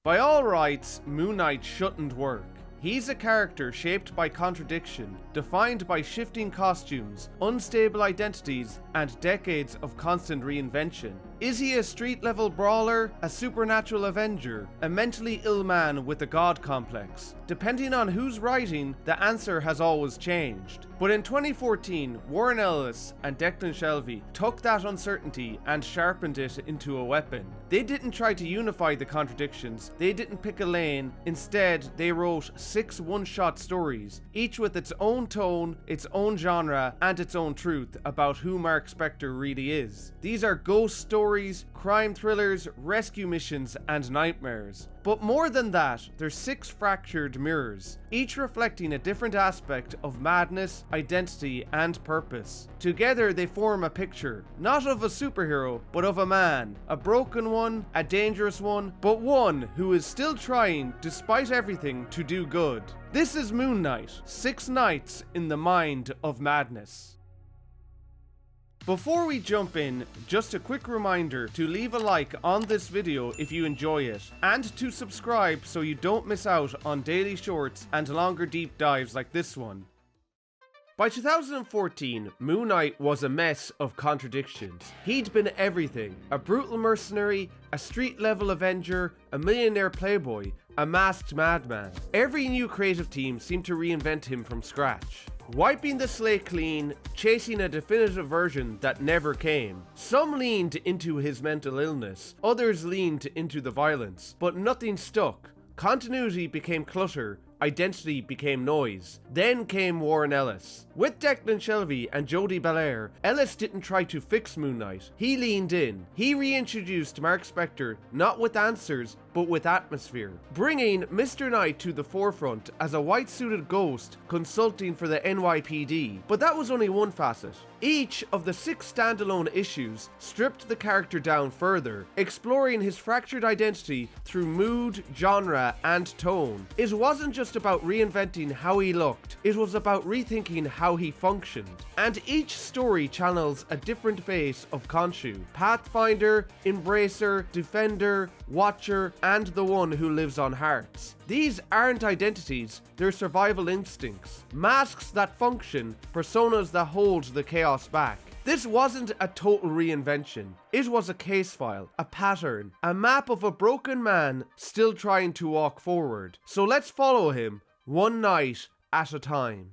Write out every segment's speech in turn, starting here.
By all rights, Moon Knight shouldn't work. He's a character shaped by contradiction, defined by shifting costumes, unstable identities, and decades of constant reinvention. Is he a street-level brawler, a supernatural avenger, a mentally ill man with a god complex? Depending on who's writing, the answer has always changed. But in 2014, Warren Ellis and Declan Shalvey took that uncertainty and sharpened it into a weapon. They didn't try to unify the contradictions, they didn't pick a lane, instead they wrote 6 one-shot stories, each with its own tone, its own genre, and its own truth about who Mark Spectre really is. These are ghost stories, crime thrillers, rescue missions, and nightmares. But more than that, there's 6 fractured mirrors, each reflecting a different aspect of madness, identity, and purpose. Together they form a picture, not of a superhero, but of a man, a broken one, a dangerous one, but one who is still trying, despite everything, to do good. This is Moon Knight, 6 nights in the mind of madness. Before we jump in, just a quick reminder to leave a like on this video if you enjoy it, and to subscribe so you don't miss out on daily shorts and longer deep dives like this one. By 2014, Moon Knight was a mess of contradictions. He'd been everything: a brutal mercenary, a street-level avenger, a millionaire playboy, a masked madman. Every new creative team seemed to reinvent him from scratch, wiping the slate clean, chasing a definitive version that never came. Some leaned into his mental illness, others leaned into the violence, but nothing stuck. Continuity became clutter, identity became noise. Then came Warren Ellis. With Declan Shalvey and Jodie Belair, Ellis didn't try to fix Moon Knight. He leaned in. He reintroduced Mark Spectre, not with answers, but with atmosphere, bringing Mr. Knight to the forefront as a white-suited ghost consulting for the NYPD. But that was only one facet. Each of the 6 standalone issues stripped the character down further, exploring his fractured identity through mood, genre, and tone. It wasn't just about reinventing how he looked, it was about rethinking how he functioned. And each story channels a different face of Khonshu: Pathfinder, Embracer, Defender, Watcher, and the one who lives on hearts. These aren't identities, they're survival instincts. Masks that function, personas that hold the chaos back. This wasn't a total reinvention. It was a case file, a pattern, a map of a broken man still trying to walk forward. So let's follow him, one night at a time.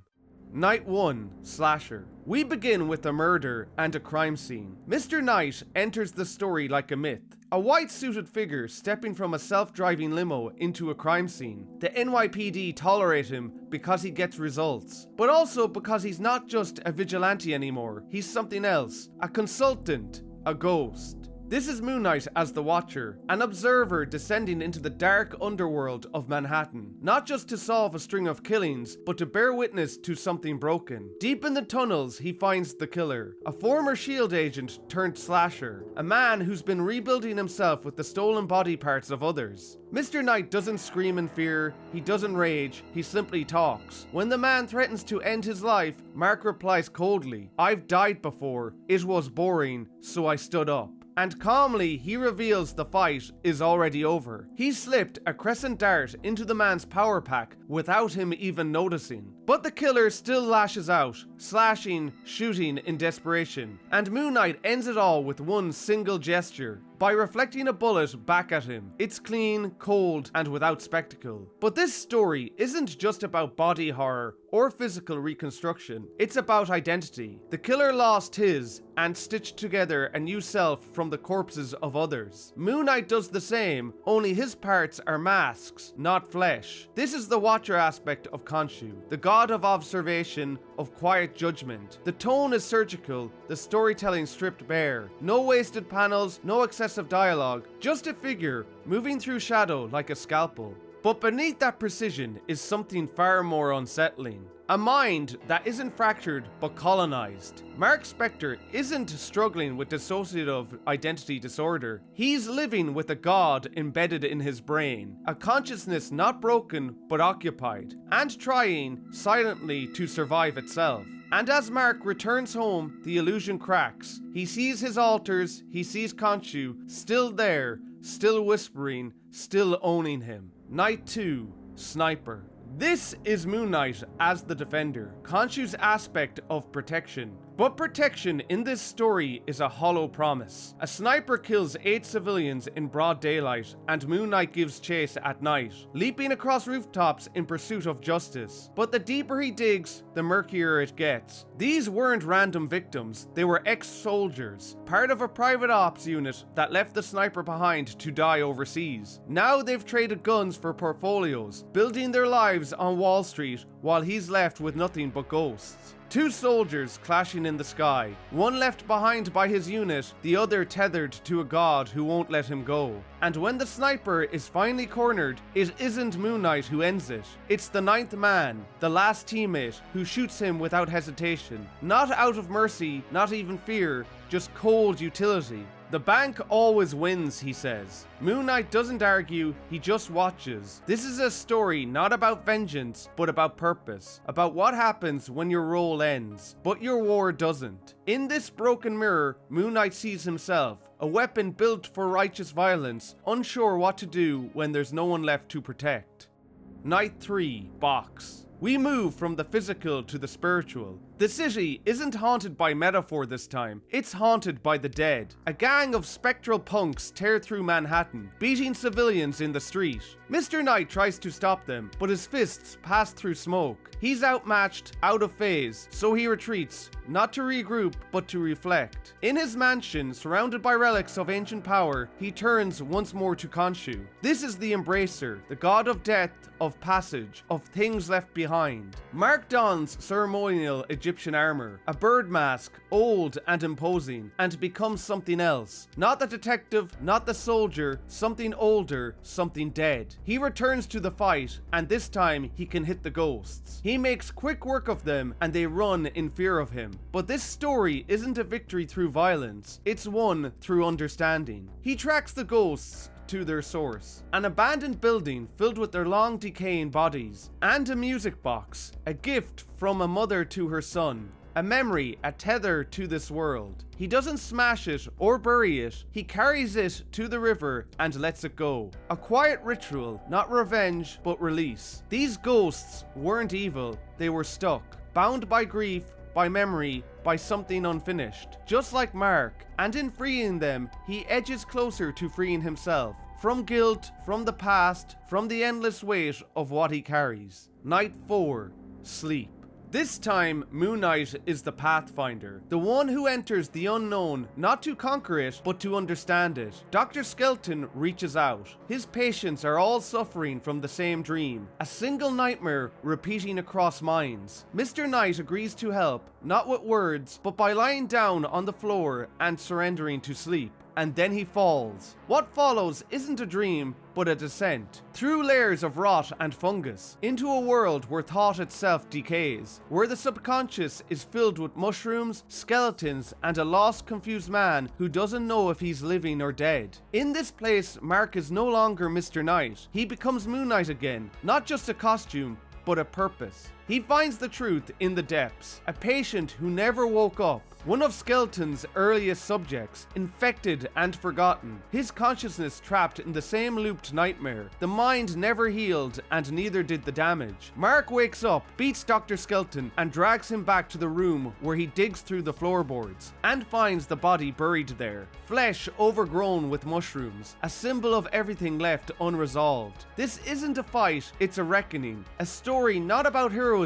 Night 1, Slasher. We begin with a murder and a crime scene. Mr. Knight enters the story like a myth. A white-suited figure stepping from a self-driving limo into a crime scene. The NYPD tolerate him because he gets results, but also because he's not just a vigilante anymore. He's something else. A consultant. A ghost. This is Moon Knight as the Watcher, an observer descending into the dark underworld of Manhattan, not just to solve a string of killings, but to bear witness to something broken. Deep in the tunnels, he finds the killer, a former S.H.I.E.L.D. agent turned slasher, a man who's been rebuilding himself with the stolen body parts of others. Mr. Knight doesn't scream in fear, he doesn't rage, he simply talks. When the man threatens to end his life, Mark replies coldly, "I've died before, it was boring, so I stood up." And calmly he reveals the fight is already over. He slipped a crescent dart into the man's power pack without him even noticing. But the killer still lashes out, slashing, shooting in desperation. And Moon Knight ends it all with one single gesture, by reflecting a bullet back at him. It's clean, cold, and without spectacle. But this story isn't just about body horror or physical reconstruction, it's about identity. The killer lost his and stitched together a new self from the corpses of others. Moon Knight does the same, only his parts are masks, not flesh. This is the Watcher aspect of Khonshu, the god of observation, of quiet judgment. The tone is surgical, the storytelling stripped bare. No wasted panels, no excessive dialogue, just a figure moving through shadow like a scalpel. But beneath that precision is something far more unsettling. A mind that isn't fractured but colonized. Mark Spectre isn't struggling with dissociative identity disorder. He's living with a god embedded in his brain. A consciousness not broken but occupied, and trying silently to survive itself. And as Mark returns home, the illusion cracks. He sees his altars, he sees Khonshu still there, still whispering, still owning him. Night 2, Sniper. This is Moon Knight as the Defender, Khonshu's aspect of protection. But protection in this story is a hollow promise. A sniper kills 8 civilians in broad daylight, and Moon Knight gives chase at night, leaping across rooftops in pursuit of justice. But the deeper he digs, the murkier it gets. These weren't random victims, they were ex-soldiers, part of a private ops unit that left the sniper behind to die overseas. Now they've traded guns for portfolios, building their lives on Wall Street while he's left with nothing but ghosts. 2 soldiers clashing in the sky, one left behind by his unit, the other tethered to a god who won't let him go. And when the sniper is finally cornered, it isn't Moon Knight who ends it. It's the 9th man, the last teammate, who shoots him without hesitation. Not out of mercy, not even fear, just cold utility. The bank always wins, he says. Moon Knight doesn't argue, he just watches. This is a story not about vengeance, but about purpose. About what happens when your role ends, but your war doesn't. In this broken mirror, Moon Knight sees himself, a weapon built for righteous violence, unsure what to do when there's no one left to protect. Night 3, Box. We move from the physical to the spiritual. The city isn't haunted by metaphor this time, it's haunted by the dead. A gang of spectral punks tear through Manhattan, beating civilians in the street. Mr. Knight tries to stop them, but his fists pass through smoke. He's outmatched, out of phase, so he retreats, not to regroup, but to reflect. In his mansion, surrounded by relics of ancient power, he turns once more to Khonshu. This is the Embracer, the god of death, of passage, of things left behind. Mark dons ceremonial Egyptian armor, a bird mask, old and imposing, and becomes something else. Not the detective, not the soldier, something older, something dead. He returns to the fight, and this time he can hit the ghosts. He makes quick work of them, and they run in fear of him. But this story isn't a victory through violence, it's one through understanding. He tracks the ghosts to their source, an abandoned building filled with their long decaying bodies, and a music box, a gift from a mother to her son, a memory, a tether to this world. He doesn't smash it or bury it, he carries it to the river and lets it go. A quiet ritual, not revenge, but release. These ghosts weren't evil, they were stuck, bound by grief, by memory, by something unfinished. Just like Mark, and in freeing them, he edges closer to freeing himself. From guilt, from the past, from the endless weight of what he carries. Night 4, Sleep. This time, Moon Knight is the Pathfinder, the one who enters the unknown not to conquer it, but to understand it. Dr. Skeleton reaches out. His patients are all suffering from the same dream, a single nightmare repeating across minds. Mr. Knight agrees to help, not with words, but by lying down on the floor and surrendering to sleep. And then he falls. What follows isn't a dream, but a descent, through layers of rot and fungus, into a world where thought itself decays, where the subconscious is filled with mushrooms, skeletons, and a lost, confused man who doesn't know if he's living or dead. In this place, Mark is no longer Mr. Knight. He becomes Moon Knight again, not just a costume, but a purpose. He finds the truth in the depths, a patient who never woke up, one of Skeleton's earliest subjects, infected and forgotten, his consciousness trapped in the same looped nightmare. The mind never healed, and neither did the damage. Mark wakes up, beats Dr. Skeleton, and drags him back to the room where he digs through the floorboards, and finds the body buried there, flesh overgrown with mushrooms, a symbol of everything left unresolved. This isn't a fight, it's a reckoning, a story not about heroism,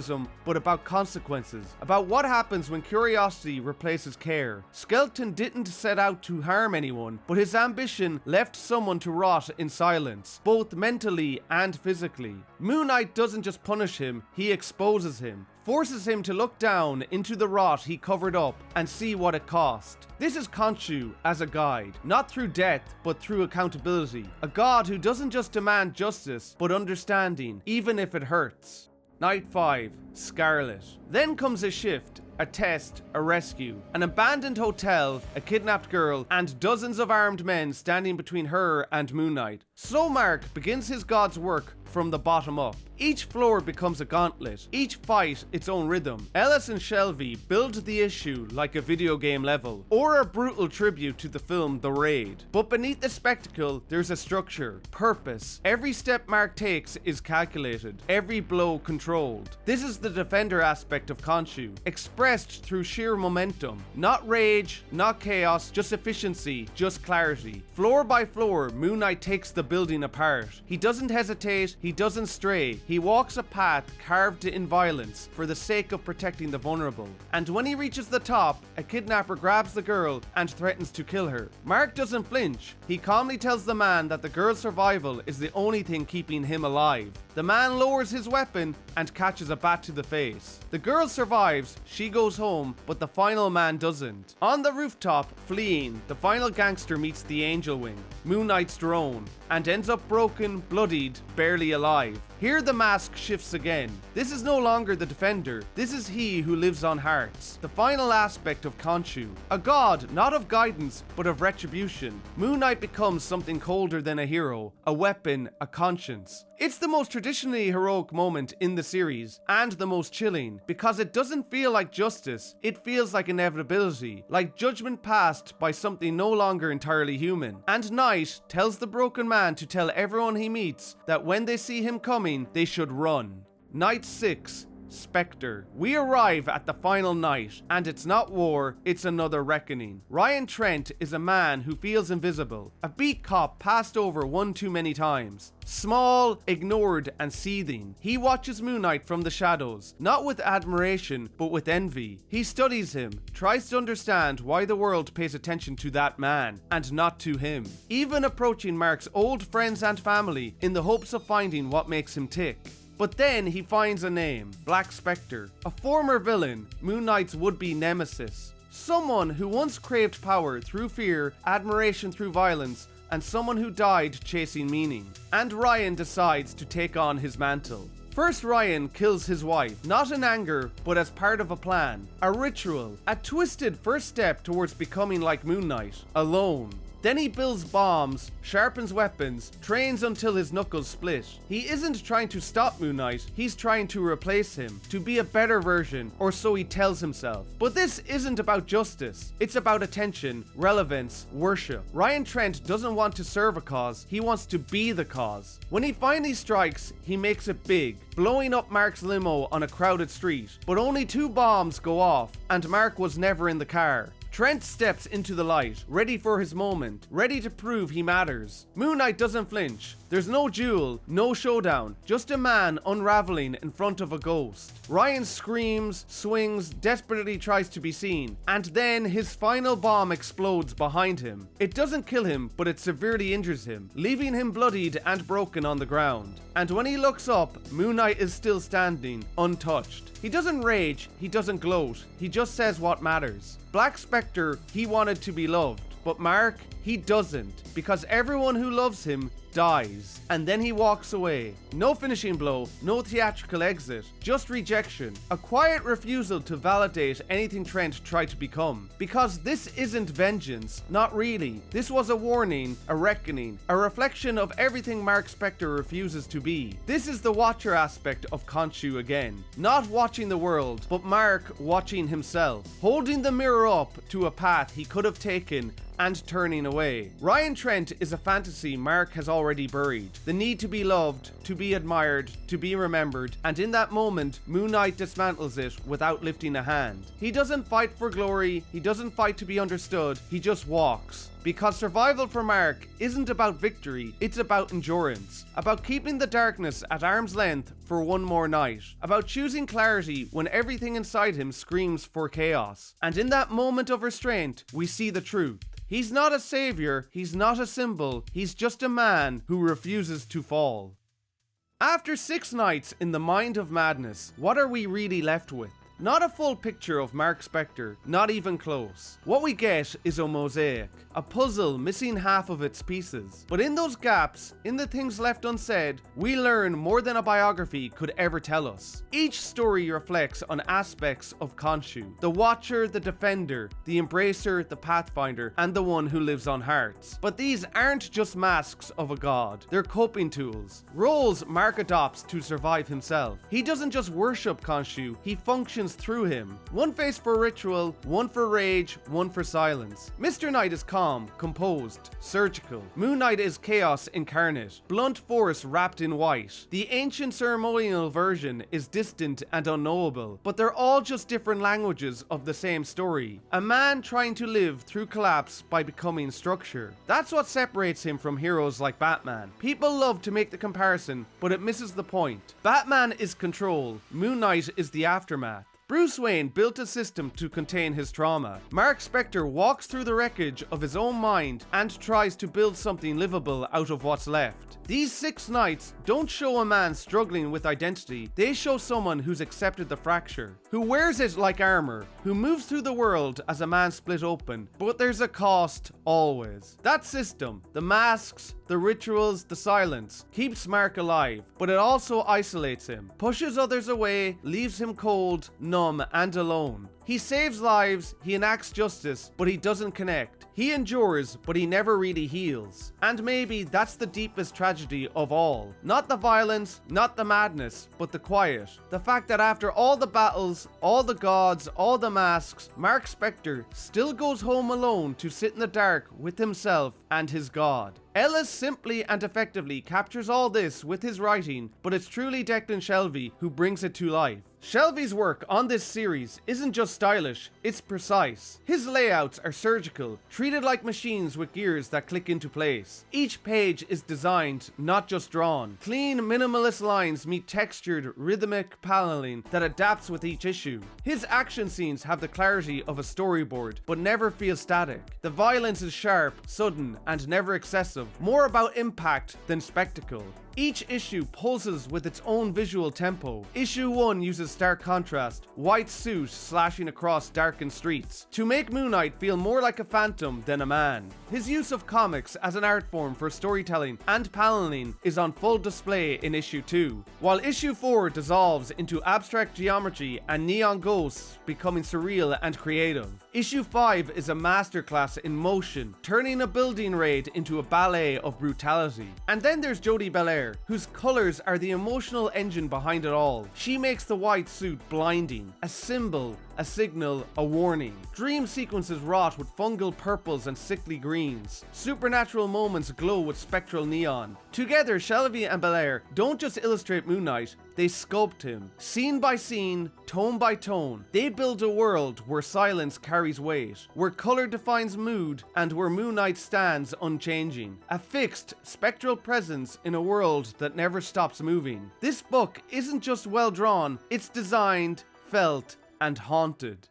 but about consequences, about what happens when curiosity replaces care. Skeleton didn't set out to harm anyone, but his ambition left someone to rot in silence, both mentally and physically. Moon Knight doesn't just punish him, he exposes him, forces him to look down into the rot he covered up and see what it cost. This is Khonshu as a guide, not through death, but through accountability. A god who doesn't just demand justice, but understanding, even if it hurts. Night 5, Scarlet. Then comes a shift, a test, a rescue, an abandoned hotel, a kidnapped girl, and dozens of armed men standing between her and Moon Knight. So Mark begins his god's work from the bottom up. Each floor becomes a gauntlet, each fight its own rhythm. Ellis and Shalvey build the issue like a video game level, or a brutal tribute to the film The Raid. But beneath the spectacle, there's a structure, purpose. Every step Mark takes is calculated, every blow controlled. This is the defender aspect of Khonshu, expressed through sheer momentum. Not rage, not chaos, just efficiency, just clarity. Floor by floor, Moon Knight takes the building apart. He doesn't hesitate, he doesn't stray. He walks a path carved in violence for the sake of protecting the vulnerable. And when he reaches the top, a kidnapper grabs the girl and threatens to kill her. Mark doesn't flinch. He calmly tells the man that the girl's survival is the only thing keeping him alive. The man lowers his weapon and catches a bat to the face. The girl survives, she goes home, but the final man doesn't. On the rooftop, fleeing, the final gangster meets the Angel Wing, Moon Knight's drone, and ends up broken, bloodied, barely alive. Here the mask shifts again. This is no longer the defender, this is he who lives on hearts. The final aspect of Khonshu. A god, not of guidance, but of retribution. Moon Knight becomes something colder than a hero, a weapon, a conscience. It's the most traditionally heroic moment in the series, and the most chilling, because it doesn't feel like justice, it feels like inevitability, like judgment passed by something no longer entirely human. And Knight tells the broken man to tell everyone he meets that when they see him coming, they should run. Night 6. Spectre. We arrive at the final night, and it's not war, it's another reckoning. Ryan Trent is a man who feels invisible, a beat cop passed over one too many times. Small, ignored, and seething. He watches Moon Knight from the shadows, not with admiration, but with envy. He studies him, tries to understand why the world pays attention to that man, and not to him. Even approaching Mark's old friends and family in the hopes of finding what makes him tick. But then he finds a name, Black Spectre, a former villain, Moon Knight's would-be nemesis. Someone who once craved power through fear, admiration through violence, and someone who died chasing meaning. And Ryan decides to take on his mantle. First, Ryan kills his wife, not in anger, but as part of a plan, a ritual, a twisted first step towards becoming like Moon Knight, alone. Then he builds bombs, sharpens weapons, trains until his knuckles split. He isn't trying to stop Moon Knight, he's trying to replace him, to be a better version, or so he tells himself. But this isn't about justice, it's about attention, relevance, worship. Ryan Trent doesn't want to serve a cause, he wants to be the cause. When he finally strikes, he makes it big, blowing up Mark's limo on a crowded street. But only 2 bombs go off, and Mark was never in the car. Trent steps into the light, ready for his moment, ready to prove he matters. Moon Knight doesn't flinch. There's no duel, no showdown, just a man unraveling in front of a ghost. Ryan screams, swings, desperately tries to be seen, and then his final bomb explodes behind him. It doesn't kill him, but it severely injures him, leaving him bloodied and broken on the ground. And when he looks up, Moon Knight is still standing, untouched. He doesn't rage, he doesn't gloat, he just says what matters. Black Spectre, he wanted to be loved, but Mark, he doesn't, because everyone who loves him dies. And then he walks away. No finishing blow, no theatrical exit, just rejection. A quiet refusal to validate anything Trent tried to become. Because this isn't vengeance, not really. This was a warning, a reckoning, a reflection of everything Mark Spectre refuses to be. This is the watcher aspect of Khonshu again. Not watching the world, but Mark watching himself. Holding the mirror up to a path he could have taken and turning away. Ryan Trent is a fantasy Mark has already buried. The need to be loved, to be admired, to be remembered, and in that moment, Moon Knight dismantles it without lifting a hand. He doesn't fight for glory, he doesn't fight to be understood, he just walks. Because survival for Mark isn't about victory, it's about endurance. About keeping the darkness at arm's length for one more night. About choosing clarity when everything inside him screams for chaos. And in that moment of restraint, we see the truth. He's not a savior, he's not a symbol, he's just a man who refuses to fall. After 6 nights in the mind of madness, what are we really left with? Not a full picture of Mark Spectre, not even close. What we get is a mosaic, a puzzle missing half of its pieces. But in those gaps, in the things left unsaid, we learn more than a biography could ever tell us. Each story reflects on aspects of Khonshu, the Watcher, the Defender, the Embracer, the Pathfinder, and the one who lives on hearts. But these aren't just masks of a god, they're coping tools. Roles Mark adopts to survive himself. He doesn't just worship Khonshu, he functions through him. One face for ritual, one for rage, one for silence. Mr. Knight is calm, composed, surgical. Moon Knight is chaos incarnate, blunt force wrapped in white. The ancient ceremonial version is distant and unknowable, but they're all just different languages of the same story. A man trying to live through collapse by becoming structure. That's what separates him from heroes like Batman. People love to make the comparison, but it misses the point. Batman is control, Moon Knight is the aftermath. Bruce Wayne built a system to contain his trauma. Mark Spectre walks through the wreckage of his own mind and tries to build something livable out of what's left. These 6 Knights don't show a man struggling with identity, they show someone who's accepted the fracture, who wears it like armor, who moves through the world as a man split open, but there's a cost always. That system, the masks, the rituals, the silence, keeps Mark alive, but it also isolates him, pushes others away, leaves him cold, numb, and alone. He saves lives, he enacts justice, but he doesn't connect. He endures, but he never really heals. And maybe that's the deepest tragedy of all. Not the violence, not the madness, but the quiet. The fact that after all the battles, all the gods, all the masks, Mark Spectre still goes home alone to sit in the dark with himself and his god. Ellis simply and effectively captures all this with his writing, but it's truly Declan Shalvey who brings it to life. Shalvey's work on this series isn't just stylish, it's precise. His layouts are surgical, treated like machines with gears that click into place. Each page is designed, not just drawn. Clean, minimalist lines meet textured, rhythmic paneling that adapts with each issue. His action scenes have the clarity of a storyboard, but never feel static. The violence is sharp, sudden, and never excessive, more about impact than spectacle. Each issue pulses with its own visual tempo. Issue 1 uses stark contrast, white suit slashing across darkened streets, to make Moon Knight feel more like a phantom than a man. His use of comics as an art form for storytelling and paneling is on full display in issue 2, while issue 4 dissolves into abstract geometry and neon ghosts becoming surreal and creative. Issue 5 is a masterclass in motion, turning a building raid into a ballet of brutality. And then there's Jodie Belair, whose colors are the emotional engine behind it all. She makes the white suit blinding, a symbol, a signal, a warning. Dream sequences wrought with fungal purples and sickly greens. Supernatural moments glow with spectral neon. Together, Shalvey and Belair don't just illustrate Moon Knight, they sculpt him. Scene by scene, tone by tone, they build a world where silence carries weight, where color defines mood, and where Moon Knight stands unchanging. A fixed, spectral presence in a world that never stops moving. This book isn't just well drawn, it's designed, felt, and haunted.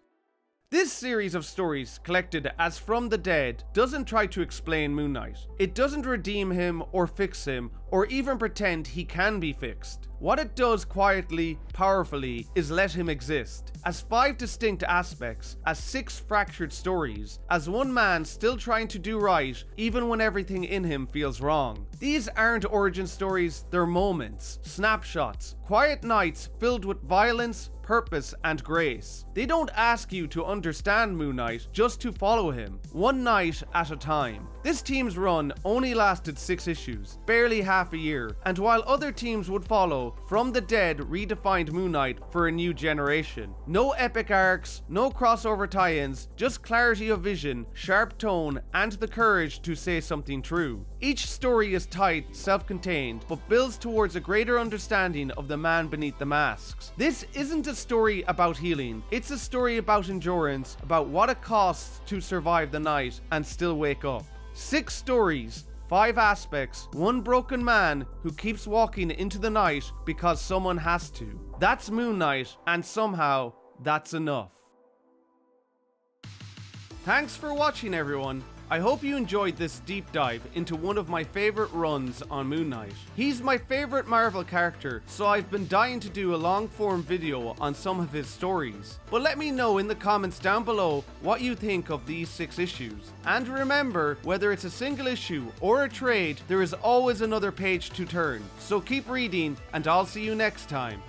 This series of stories, collected as From the Dead, doesn't try to explain Moon Knight. It doesn't redeem him or fix him, or even pretend he can be fixed. What it does quietly, powerfully, is let him exist. As 5 distinct aspects, as 6 fractured stories, as one man still trying to do right, even when everything in him feels wrong. These aren't origin stories, they're moments, snapshots, quiet nights filled with violence, purpose, and grace. They don't ask you to understand Moon Knight, just to follow him, one night at a time. This team's run only lasted 6 issues, barely half a year, and while other teams would follow, From the Dead redefined Moon Knight for a new generation. No epic arcs, no crossover tie-ins, just clarity of vision, sharp tone, and the courage to say something true. Each story is tight, self-contained, but builds towards a greater understanding of the man beneath the masks. This isn't a story about healing, it's a story about endurance, about what it costs to survive the night and still wake up. 6 stories, 5 aspects, 1 broken man who keeps walking into the night because someone has to. That's Moon Knight, and somehow, that's enough. Thanks for watching, everyone. I hope you enjoyed this deep dive into one of my favorite runs on Moon Knight. He's my favorite Marvel character, so I've been dying to do a long form video on some of his stories. But let me know in the comments down below what you think of these 6 issues. And remember, whether it's a single issue or a trade, there is always another page to turn. So keep reading, and I'll see you next time.